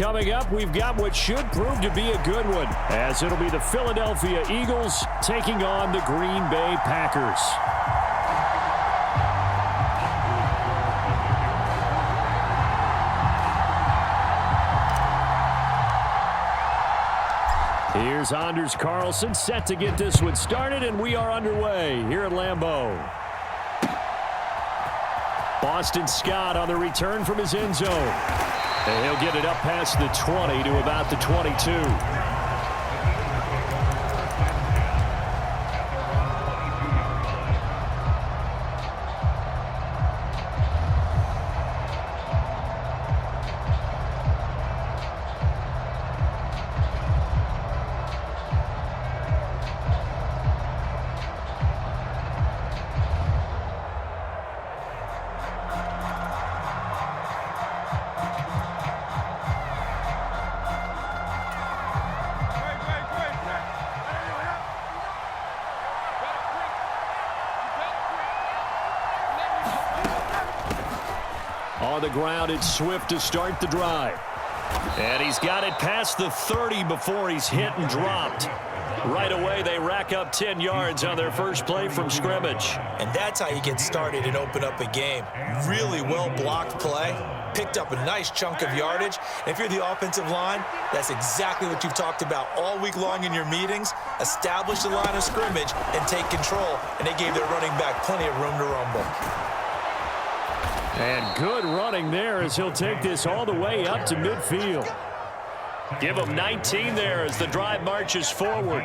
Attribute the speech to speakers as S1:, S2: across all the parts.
S1: coming up, we've got what should prove to be a good one, as it'll be the Philadelphia Eagles taking on the Green Bay Packers. Here's Anders Carlson set to get this one started, and we are underway here at Lambeau. Boston Scott on the return from his end zone. And he'll get it up past the 20 to about the 22. On the ground, it's Swift to start the drive. And he's got it past the 30 before he's hit and dropped. Right away, they rack up 10 yards on their first play from scrimmage.
S2: And that's how you get started and open up a game. Really well-blocked play. Picked up a nice chunk of yardage. And if you're the offensive line, that's exactly what you've talked about all week long in your meetings. Establish the line of scrimmage and take control. And they gave their running back plenty of room to rumble.
S1: And good running there as he'll take this all the way up to midfield. Give him 19 there as the drive marches forward.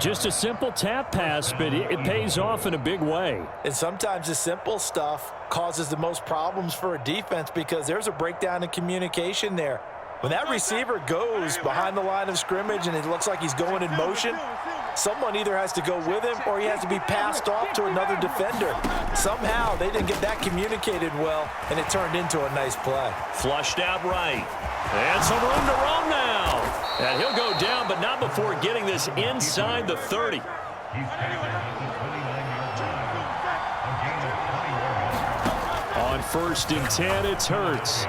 S1: Just a simple tap pass, but it pays off in a big way.
S2: And sometimes the simple stuff causes the most problems for a defense because there's a breakdown in communication there. When that receiver goes behind the line of scrimmage and it looks like he's going in motion, someone either has to go with him or he has to be passed off to another defender. Somehow they didn't get that communicated well, and it turned into a nice play.
S1: Flushed out right. And some room to roam now. And he'll go down, but not before getting this inside the 30. On 1st and 10, it's Hurts.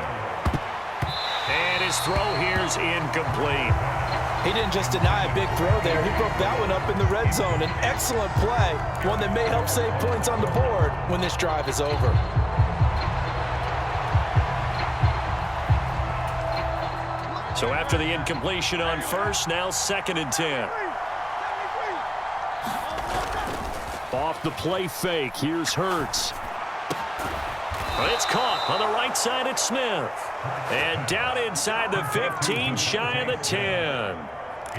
S1: And his throw here's incomplete.
S2: He didn't just deny a big throw there. He broke that one up in the red zone. An excellent play, one that may help save points on the board when this drive is over.
S1: So after the incompletion on 1st, now 2nd and 10. Off the play fake, here's Hurts. But it's caught on the right side at Smith. And down inside the 15, shy of the 10.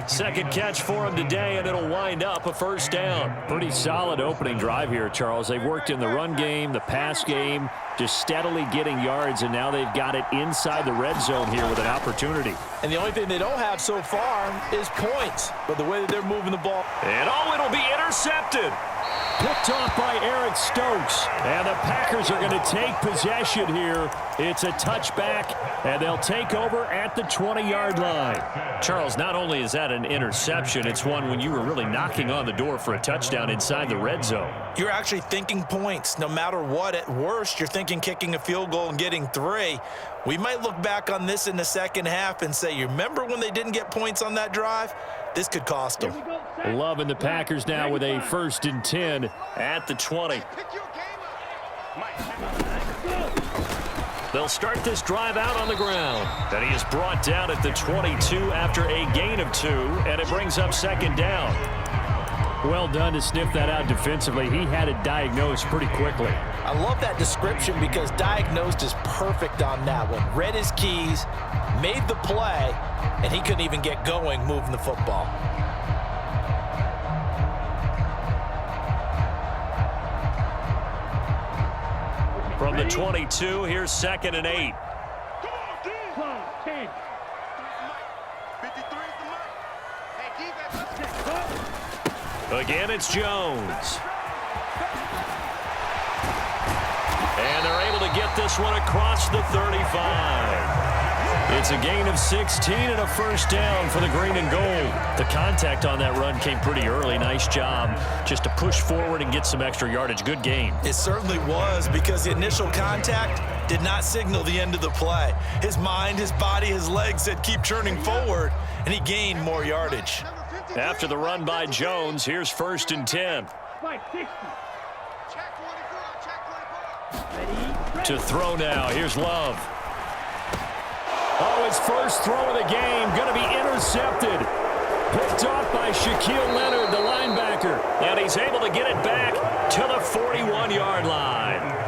S1: Second catch for him today, and it'll wind up a 1st down. Pretty solid opening drive here, Charles. They've worked in the run game, the pass game, just steadily getting yards, and now they've got it inside the red zone here with an opportunity.
S2: And the only thing they don't have so far is points. But the way that they're moving the ball.
S1: And it'll be intercepted. Picked off by Eric Stokes. And the Packers are going to take possession here. It's a touchback, and they'll take over at the 20-yard line. Charles, not only is that an interception, it's one when you were really knocking on the door for a touchdown inside the red zone.
S2: You're actually thinking points. No matter what, at worst, you're thinking kicking a field goal and getting 3. We might look back on this in the second half and say, you remember when they didn't get points on that drive? This could cost them.
S1: Loving the Packers now with a 1st and 10 at the 20. They'll start this drive out on the ground. Then he is brought down at the 22 after a gain of 2, and it brings up 2nd down. Well done to sniff that out defensively. He had it diagnosed pretty quickly.
S2: I love that description because diagnosed is perfect on that one. Read his keys, made the play, and he couldn't even get going moving the football.
S1: From the 22, here's 2nd and 8. Again, it's Jones. And they're able to get this one across the 35. It's a gain of 16 and a 1st down for the green and gold. The contact on that run came pretty early. Nice job just to push forward and get some extra yardage. Good game.
S2: It certainly was because the initial contact did not signal the end of the play. His mind, his body, his legs said keep churning forward, and he gained more yardage.
S1: After the run by Jones, here's 1st and 10. To throw now, here's Love. Oh, his first throw of the game, going to be intercepted. Picked off by Shaquille Leonard, the linebacker. And he's able to get it back to the 41-yard line.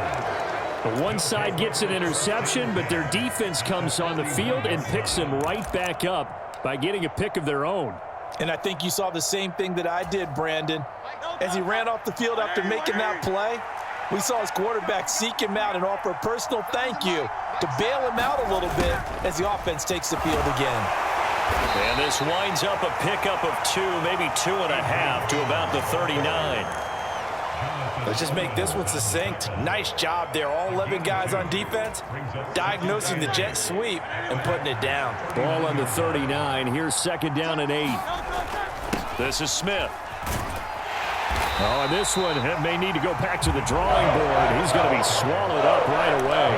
S1: The one side gets an interception, but their defense comes on the field and picks him right back up by getting a pick of their own.
S2: And I think you saw the same thing that I did, Brandon. As he ran off the field after making that play, we saw his quarterback seek him out and offer a personal thank you to bail him out a little bit as the offense takes the field again.
S1: And this winds up a pickup of 2, maybe 2.5 to about the 39.
S2: Let's just make this one succinct. Nice job there. All 11 guys on defense diagnosing the jet sweep and putting it down.
S1: Ball on the 39. Here's 2nd down and 8. This is Smith. Oh, and this one may need to go back to the drawing board. He's going to be swallowed up right away.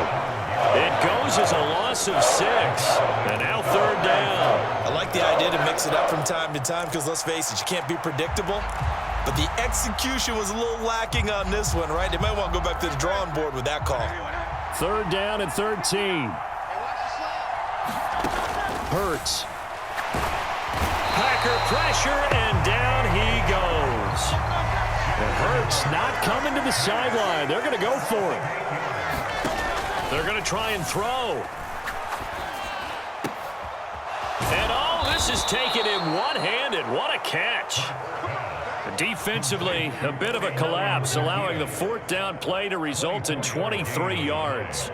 S1: It goes as a loss of 6. And now 3rd down.
S2: I like the idea to mix it up from time to time because, let's face it, you can't be predictable. But the execution was a little lacking on this one, right? They might want to go back to the drawing board with that call.
S1: 3rd down and 13. Hurts. Packer pressure, and down he goes. And Hurts not coming to the sideline. They're going to go for it. They're going to try and throw. And oh, this is taken in one-handed. What a catch. Defensively, a bit of a collapse, allowing the 4th down play to result in 23 yards.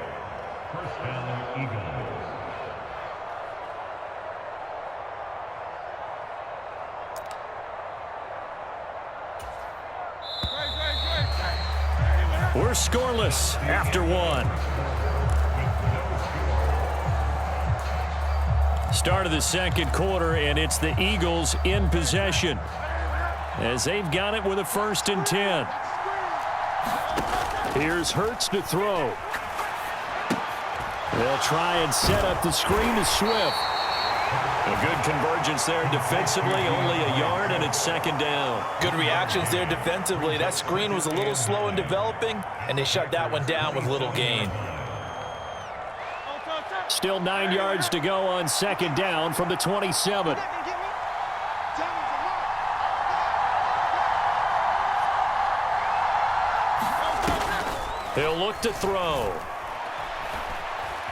S1: We're scoreless after 1. Start of the 2nd quarter, and it's the Eagles in possession as they've got it with a 1st and 10. Here's Hurts to throw. They'll try and set up the screen to Swift. A good convergence there defensively, only a yard, and it's 2nd down.
S2: Good reactions there defensively. That screen was a little slow in developing, and they shut that one down with little gain.
S1: Still 9 yards to go on 2nd down from the 27. He'll look to throw.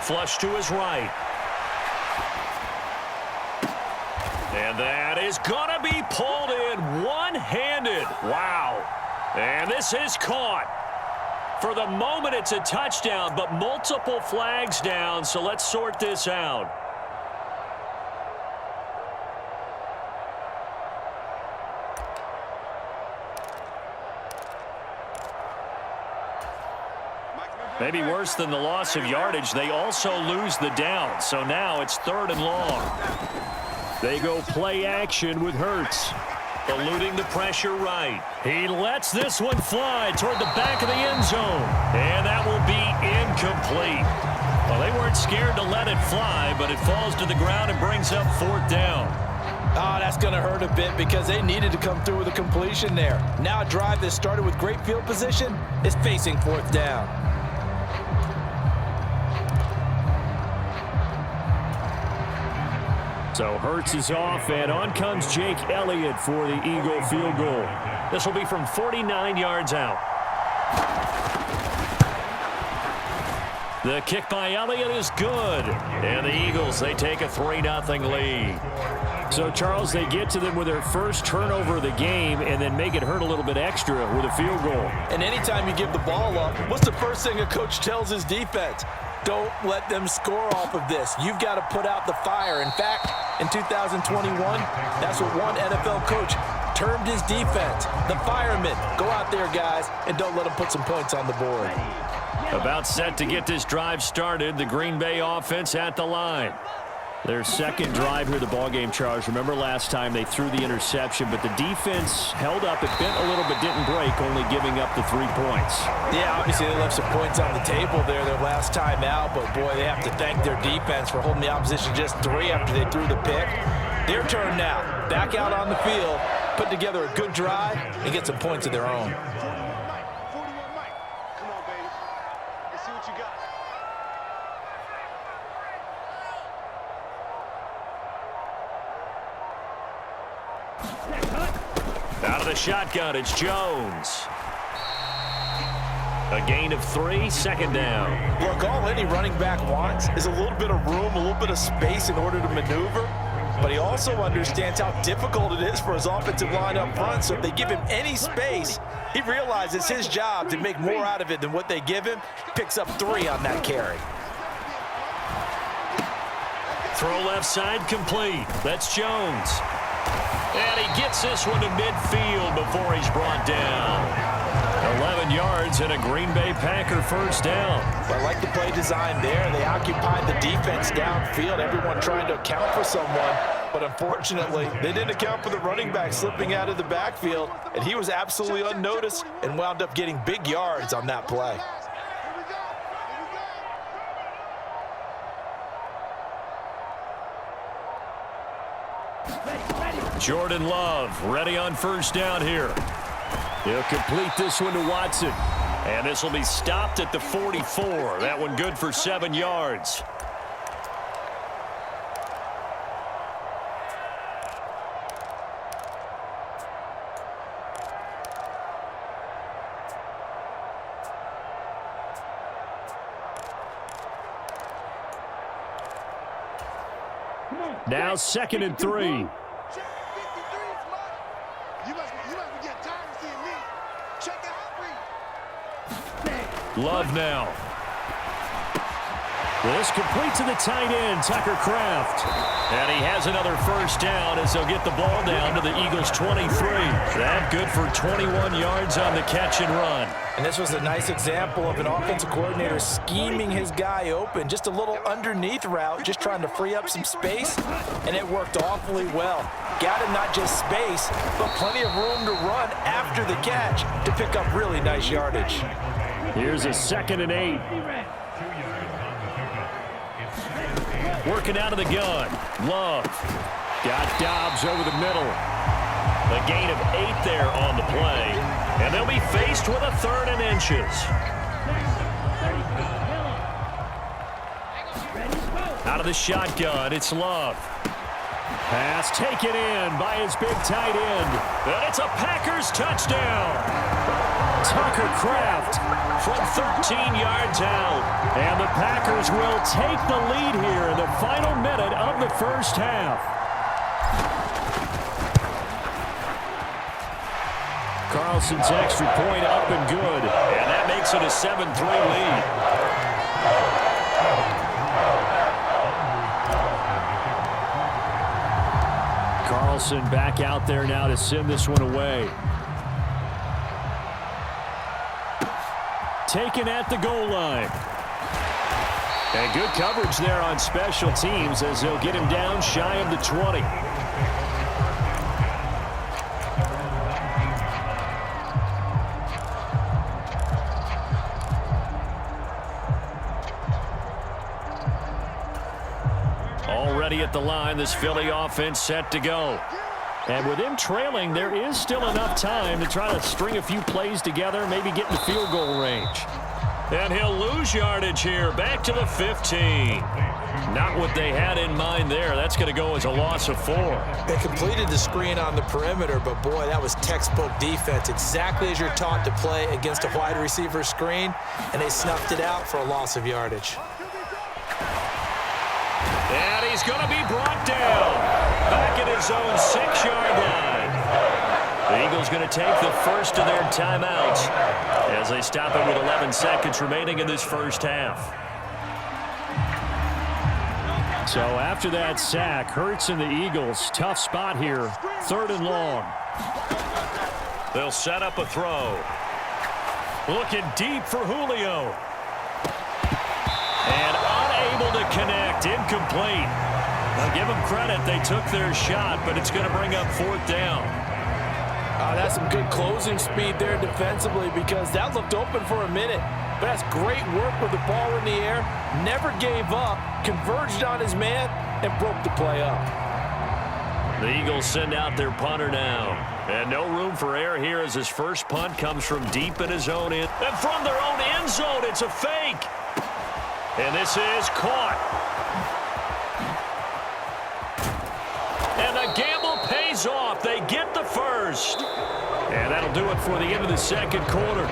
S1: Flush to his right. And that is going to be pulled in one-handed. Wow. And this is caught. For the moment, it's a touchdown, but multiple flags down, so let's sort this out. Maybe worse than the loss of yardage, they also lose the down, so now it's 3rd and long. They go play action with Hurts. Eluding the pressure right. He lets this one fly toward the back of the end zone. And that will be incomplete. Well, they weren't scared to let it fly, but it falls to the ground and brings up 4th down.
S2: Oh, that's going to hurt a bit because they needed to come through with a completion there. Now a drive that started with great field position is facing 4th down.
S1: So Hurts is off, and on comes Jake Elliott for the Eagle field goal. This will be from 49 yards out. The kick by Elliott is good. And the Eagles, they take a 3-0 lead. So, Charles, they get to them with their first turnover of the game and then make it hurt a little bit extra with a field goal. And
S2: anytime you give the ball up, what's the first thing a coach tells his defense? Don't let them score off of this. You've got to put out the fire. In fact, in 2021, that's what one NFL coach termed his defense. The firemen. Go out there, guys, and don't let them put some points on the board.
S1: About set to get this drive started. The Green Bay offense at the line. Their second drive here, the ballgame, Charles. Remember last time they threw the interception, but the defense held up. It bent a little but didn't break, only giving up the 3 points.
S2: Yeah, obviously they left some points on the table there their last time out, but boy, they have to thank their defense for holding the opposition just 3 after they threw the pick. Their turn now. Back out on the field, put together a good drive, and get some points of their own.
S1: Out of the shotgun, it's Jones. A gain of 3, second down.
S2: Look, all any running back wants is a little bit of room, a little bit of space in order to maneuver, but he also understands how difficult it is for his offensive line up front, so if they give him any space, he realizes it's his job to make more out of it than what they give him. Picks up 3 on that carry.
S1: Throw left side complete. That's Jones. And he gets this one to midfield before he's brought down. 11 yards and a Green Bay Packer first down.
S2: I like the play design there. They occupied the defense downfield, everyone trying to account for someone. But unfortunately, they didn't account for the running back slipping out of the backfield, and he was absolutely unnoticed and wound up getting big yards on that play.
S1: Jordan Love ready on first down here. He'll complete this one to Watson. And this will be stopped at the 44. That one good for 7 yards. Now 2nd and 3. Love now. This complete to the tight end, Tucker Kraft. And he has another first down as they'll get the ball down to the Eagles' 23. That good for 21 yards on the catch and run.
S2: And this was a nice example of an offensive coordinator scheming his guy open. Just a little underneath route, just trying to free up some space, and it worked awfully well. Got him not just space, but plenty of room to run after the catch to pick up really nice yardage.
S1: Here's a 2nd and 8. Working out of the gun. Love. Got Dobbs over the middle. A gain of 8 there on the play. And they'll be faced with a 3rd and inches. Out of the shotgun, it's Love. Pass taken in by his big tight end. And it's a Packers touchdown. Tucker Kraft from 13 yards out. And the Packers will take the lead here in the final minute of the first half. Carlson's extra point up and good. And that makes it a 7-3 lead. Carlson back out there now to send this one away. Taken at the goal line. And good coverage there on special teams as they'll get him down shy of the 20. Already at the line, this Philly offense set to go. And with them trailing, there is still enough time to try to string a few plays together, maybe get in the field goal range. And he'll lose yardage here, back to the 15. Not what they had in mind there. That's going to go as a loss of 4.
S2: They completed the screen on the perimeter, but boy, that was textbook defense. Exactly as you're taught to play against a wide receiver screen, and they snuffed it out for a loss of yardage.
S1: And he's going to be brought down back at his own 6-yard line. The Eagles going to take the first of their timeouts as they stop it with 11 seconds remaining in this first half. So after that sack, Hurts and the Eagles, tough spot here, 3rd and long. They'll set up a throw. Looking deep for Julio. And unable to connect, incomplete. I'll give them credit. They took their shot, but it's going to bring up fourth down.
S2: That's some good closing speed there defensively because that looked open for a minute. But that's great work with the ball in the air. Never gave up, converged on his man, and broke the play up.
S1: The Eagles send out their punter now. And no room for error here as his first punt comes from deep in his own end. And from their own end zone, it's a fake. And this is caught. And the gamble pays off. They get the first. And that'll do it for the end of the second quarter.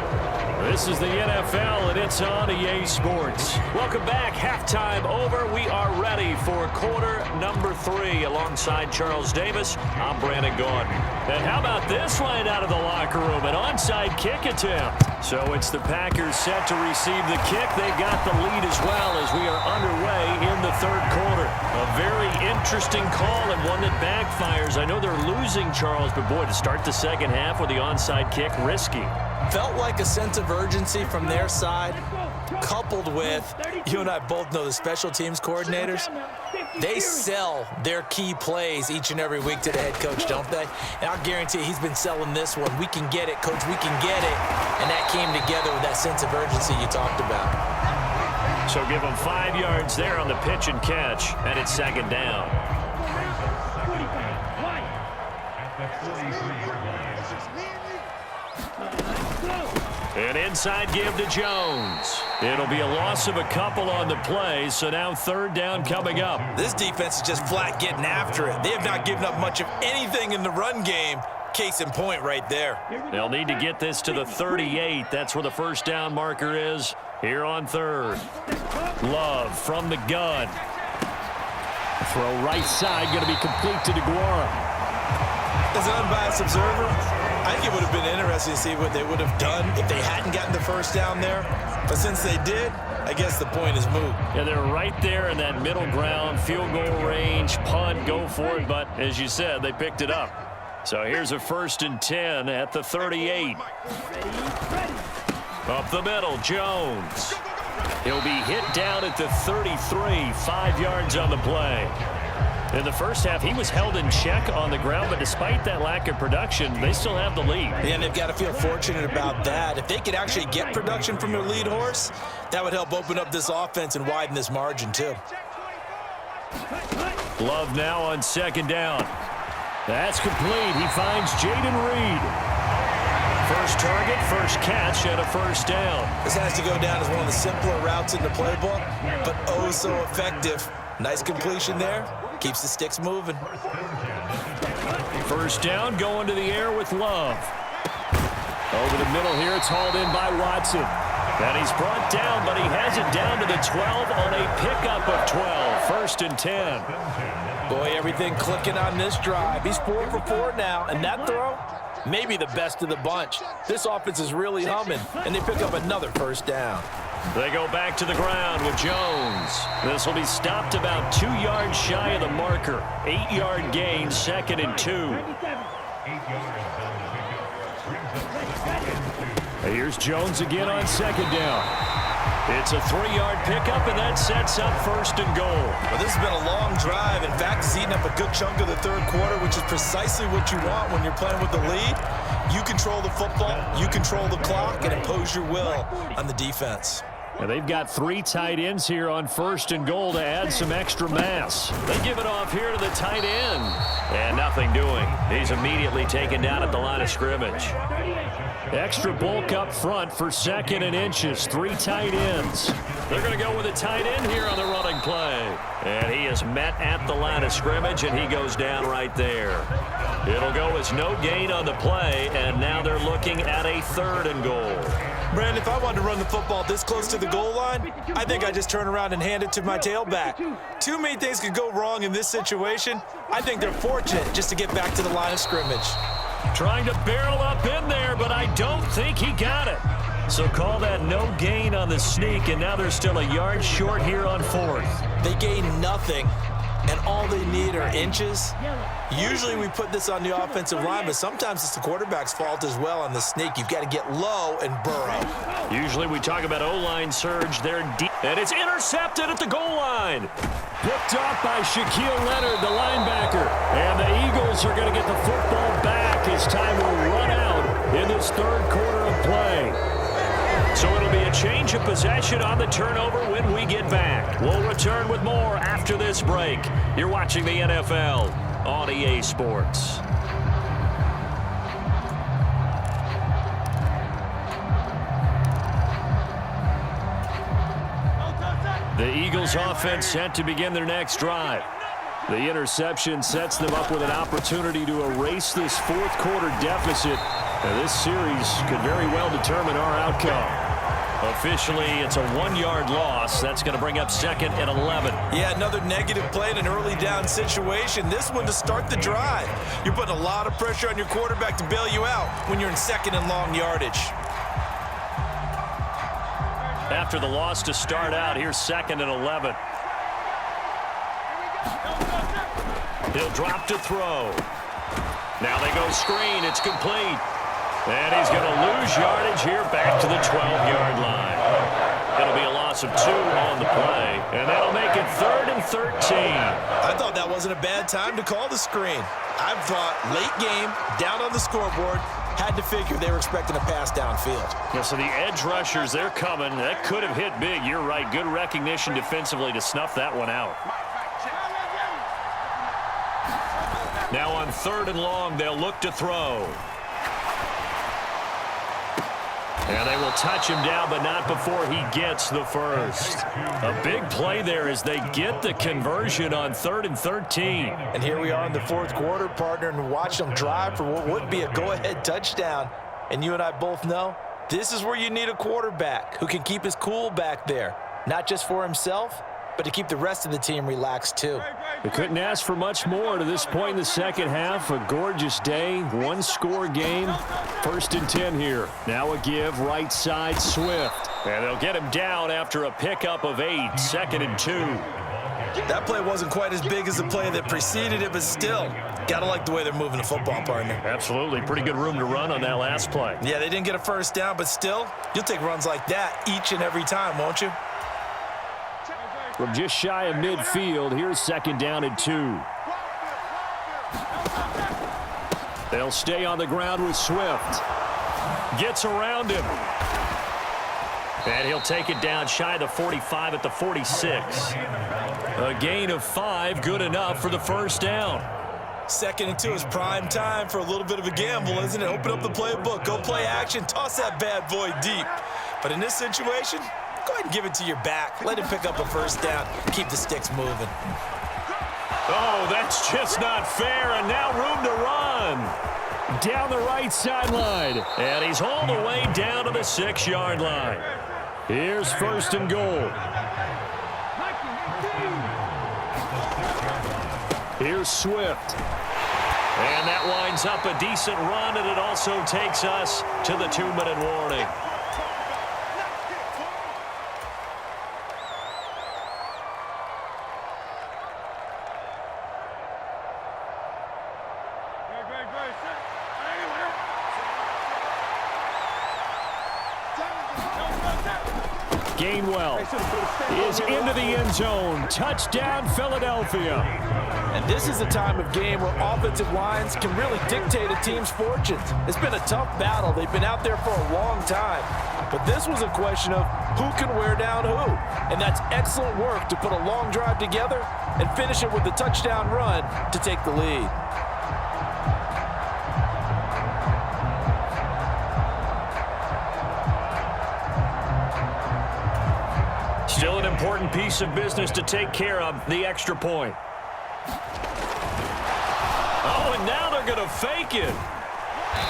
S1: This is the NFL, and it's on EA Sports. Welcome back. Halftime over. We are ready for quarter number 3. Alongside Charles Davis, I'm Brandon Gaudin. And how about this line out of the locker room? An onside kick attempt. So it's the Packers set to receive the kick. They've got the lead as well as we are underway in the third quarter. A very interesting call and one that backfires. I know they're losing, Charles, but boy, to start the second half with the onside kick, risky.
S2: Felt like a sense of urgency from their side, coupled with, you and I both know the special teams coordinators, they sell their key plays each and every week to the head coach, don't they? And I'll guarantee he's been selling this one. We can get it, coach, we can get it. And that came together with that sense of urgency you talked about.
S1: So give them 5 yards there on the pitch and catch, and it's second down. An inside give to Jones. It'll be a loss of a couple on the play, so now third down coming up.
S2: This defense is just flat getting after it. They have not given up much of anything in the run game. Case in point right there.
S1: They'll need to get this to the 38. That's where the first down marker is here on third. Love from the gun. Throw right side, going to be complete to DeGuara.
S2: As an unbiased observer, I think it would have been interesting to see what they would have done if they hadn't gotten the first down there. But since they did, I guess the point is moot.
S1: Yeah, they're right there in that middle ground, field goal range, punt, go for it. But as you said, they picked it up. So here's a 1st and 10 at the 38. Up the middle, Jones. He'll be hit down at the 33, 5 yards on the play. In the first half, he was held in check on the ground, but despite that lack of production, they still have the lead.
S2: And they've got to feel fortunate about that. If they could actually get production from their lead horse, that would help open up this offense and widen this margin too.
S1: Love now on second down. That's complete. He finds Jaden Reed. First target, first catch, and a first down. This has to go down as one of the simpler routes in the playbook, but oh so effective. Nice completion there. Keeps the sticks moving. First down, going to the air with Love. Over the middle here, it's hauled in by Watson. And he's brought down, but he has it down to the 12 on a pickup of 12. 1st and 10. Boy, everything clicking on this drive. He's 4 for 4 now, and that throw, maybe the best of the bunch. This offense is really humming, and they pick up another first down. They go back to the ground with Jones. This will be stopped about 2 yards shy of the marker. 8-yard gain, 2nd and 2. Here's Jones again on second down. It's a 3-yard pickup, and that sets up 1st and goal. Well, this has been a long drive. In fact, it's eaten up a good chunk of the third quarter, which is precisely what you want when you're playing with the lead. You control the football, you control the clock, and impose your will on the defense. And they've got 3 tight ends here on 1st and goal to add some extra mass. They give it off here to the tight end. And nothing doing. He's immediately taken down at the line of scrimmage. Extra bulk up front for 2nd and inches. 3 tight ends. They're going to go with a tight end here on the running play. And he is met at the line of scrimmage, and he goes down right there. It'll go as no gain on the play, and now they're looking at a 3rd and goal. Brandon, if I wanted to run the football this close to the goal line, I think I just turn around and hand it to my tailback. Too many things could go wrong in this situation. I think they're fortunate just to get back to the line of scrimmage. Trying to barrel up in there, but I don't think he got it. So call that no gain on the sneak, and now they're still a yard short here on 4th. They gain nothing, and all they need are inches. Usually we put this on the offensive line, but sometimes it's the quarterback's fault as well on the sneak. You've got to get low and burrow. Usually we talk about O-line surge. They're deep, and it's intercepted at the goal line. Picked off by Shaquille Leonard, the linebacker. And the Eagles are going to get the football back as time will run out in this third quarter of play. So it'll be a change of possession on the turnover when we get back. We'll return with more after this break. You're watching the NFL on EA Sports. The Eagles offense set to begin their next drive. The interception sets them up with an opportunity to erase this fourth quarter deficit. Now, this series could very well determine our outcome. Officially, it's a 1-yard loss. That's going to bring up 2nd and 11.
S2: Yeah, another negative play in an early down situation. This one to start the drive. You're putting a lot of pressure on your quarterback to bail you out when you're in 2nd and long yardage.
S1: After the loss to start out, here's 2nd and 11. He'll drop to throw. Now they go screen. It's complete. And he's going to lose yardage here back to the 12-yard line. It'll be a loss of 2 on the play. And that'll make it 3rd and 13.
S2: I thought that wasn't a bad time to call the screen. I thought late game, down on the scoreboard, had to figure they were expecting a pass downfield.
S1: Yeah, so the edge rushers, they're coming. That could have hit big. You're right. Good recognition defensively to snuff that one out. Now on 3rd and long, they'll look to throw. And they will touch him down, but not before he gets the first. A big play there as they get the conversion on 3rd and 13.
S2: And here we are in the fourth quarter, partner, and watch them drive for what would be a go-ahead touchdown. And you and I both know this is where you need a quarterback who can keep his cool back there, not just for himself, but to keep the rest of the team relaxed too.
S1: They couldn't ask for much more to this point in the second half. A gorgeous day, one-score game. 1st and 10 here. Now a give, right side, Swift. And they'll get him down after a pickup of 8, 2nd and 2.
S2: That play wasn't quite as big as the play that preceded it, but still, gotta like the way they're moving the football, partner.
S1: Absolutely. Pretty good room to run on that last play.
S2: Yeah, they didn't get a first down, but still, you'll take runs like that each and every time, won't you?
S1: From just shy of midfield, here's 2nd down and 2. They'll stay on the ground with Swift. Gets around him. And he'll take it down shy of the 45 at the 46. A gain of 5, good enough for the first down.
S2: 2nd and 2 is prime time for a little bit of a gamble, isn't it? Open up the playbook, go play action, toss that bad boy deep. But in this situation, go ahead and give it to your back. Let him pick up a first down. Keep the sticks moving.
S1: Oh, that's just not fair, and now room to run. Down the right sideline, and he's all the way down to the 6-yard line. Here's 1st and goal. Here's Swift. And that winds up a decent run, and it also takes us to the 2-minute warning. Gainwell is into the end zone. Touchdown, Philadelphia.
S2: And this is a time of game where offensive lines can really dictate a team's fortunes. It's been a tough battle. They've been out there for a long time. But this was a question of who can wear down who. And that's excellent work to put a long drive together and finish it with a touchdown run to take the lead.
S1: Still an important piece of business to take care of, the extra point. Oh, and now they're going to fake it.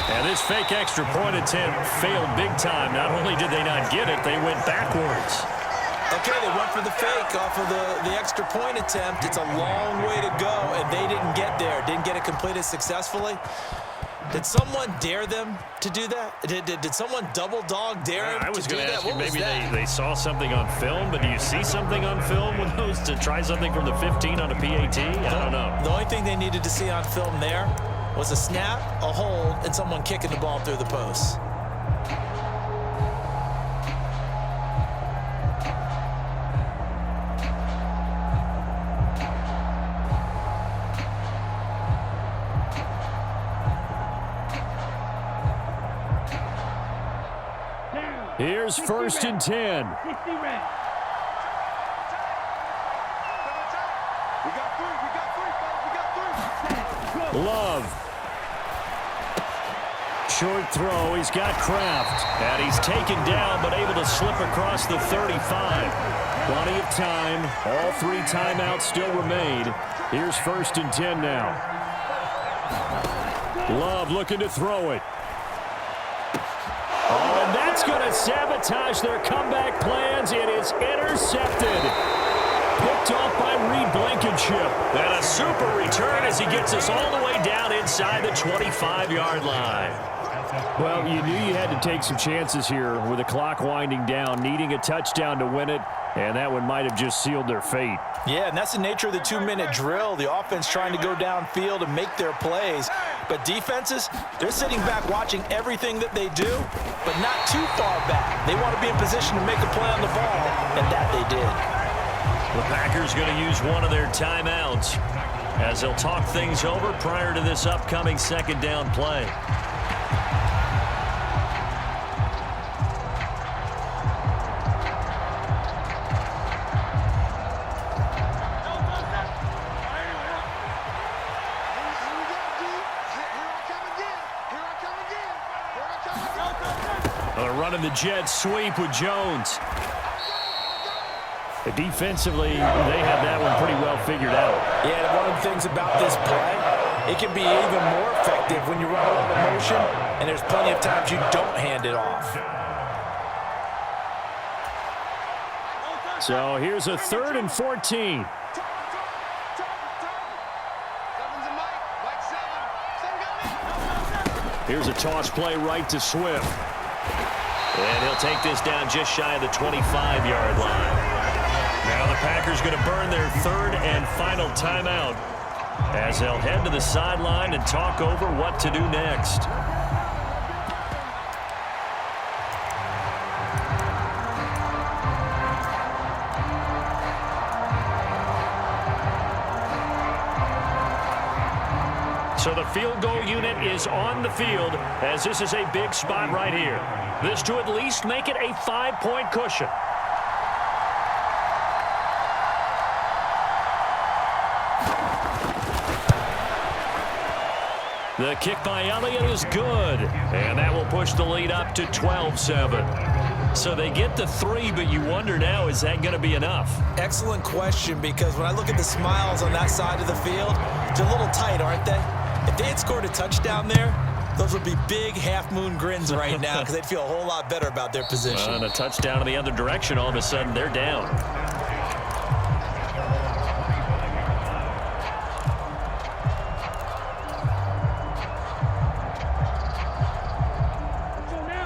S1: And this fake extra point attempt failed big time. Not only did they not get it, they went backwards.
S2: Okay, they went for the fake off of the extra point attempt. It's a long way to go, and they didn't get there. Didn't get it completed successfully. Did someone dare them to do that? Did someone double dog dare them to do that?
S1: I was going to ask you, maybe they saw something on film, but do you see something on film with those to try something from the 15 on a PAT? I don't know.
S2: The only thing they needed to see on film there was a snap, a hold, and someone kicking the ball through the post.
S1: Here's 1st and 10. Love. Short throw. He's got Kraft. And he's taken down, but able to slip across the 35. Plenty of time. All 3 timeouts still remain. Here's 1st and 10 now. Love looking to throw it. Oh, and that's going to sabotage their comeback plans. It is intercepted. Picked off by Reed Blankenship. And a super return as he gets us all the way down inside the 25-yard line. Well, you knew you had to take some chances here with the clock winding down, needing a touchdown to win it, and that one might have just sealed their fate.
S2: Yeah, and that's the nature of the 2-minute drill. The offense trying to go downfield and make their plays. But defenses, they're sitting back watching everything that they do, but not too far back. They want to be in position to make a play on the ball, and that they did.
S1: The Packers going to use one of their timeouts as they'll talk things over prior to this upcoming 2nd down play. Running the jet sweep with Jones. Defensively, they had that one pretty well figured out.
S2: Yeah, and one of the things about this play, it can be even more effective when you run a lot of motion, and there's plenty of times you don't hand it off.
S1: So here's a 3rd and 14. Here's a toss play right to Swift. And he'll take this down just shy of the 25-yard line. Now the Packers going to burn their 3rd and final timeout as they'll head to the sideline and talk over what to do next. So the field goal unit is on the field as this is a big spot right here. This to at least make it a 5-point cushion. The kick by Elliott is good, and that will push the lead up to 12-7. So they get the 3, but you wonder now, is that going to be enough?
S2: Excellent question, because when I look at the smiles on that side of the field, they're a little tight, aren't they? If they had scored a touchdown there, those would be big half-moon grins right now because they'd feel a whole lot better about their position.
S1: And a touchdown in the other direction, all of a sudden they're down.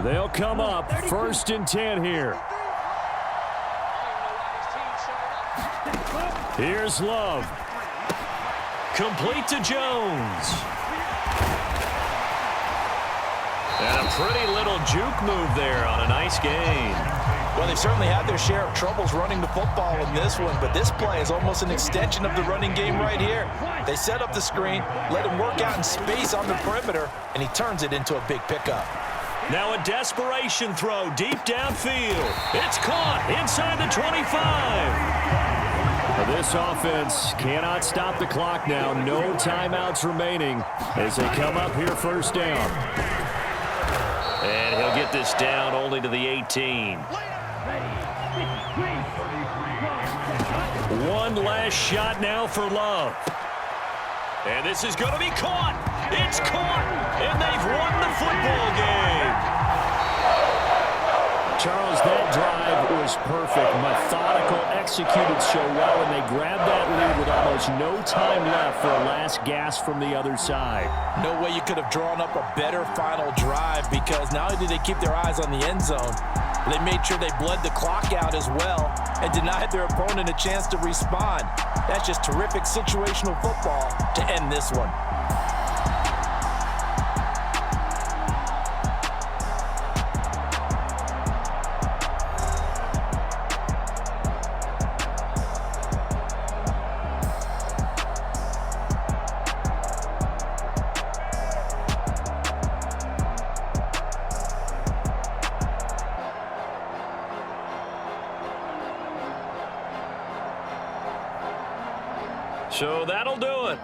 S1: They'll come up 1st and 10 here. Here's Love. Complete to Jones. And a pretty little juke move there on a nice gain.
S2: Well, they've certainly had their share of troubles running the football in this one, but this play is almost an extension of the running game right here. They set up the screen, let him work out in space on the perimeter, and he turns it into a big pickup.
S1: Now a desperation throw deep downfield. It's caught inside the 25. This offense cannot stop the clock now. No timeouts remaining as they come up here 1st down. And he'll get this down only to the 18. One last shot now for Love. And this is going to be caught. It's caught. And they've won the football game. Charles, that drive was perfect. Methodical, executed so well, and they grabbed that lead with almost no time left for a last gasp from the other side.
S2: No way you could have drawn up a better final drive, because not only did they keep their eyes on the end zone, they made sure they bled the clock out as well and denied their opponent a chance to respond. That's just terrific situational football to end this one.
S1: That'll do it.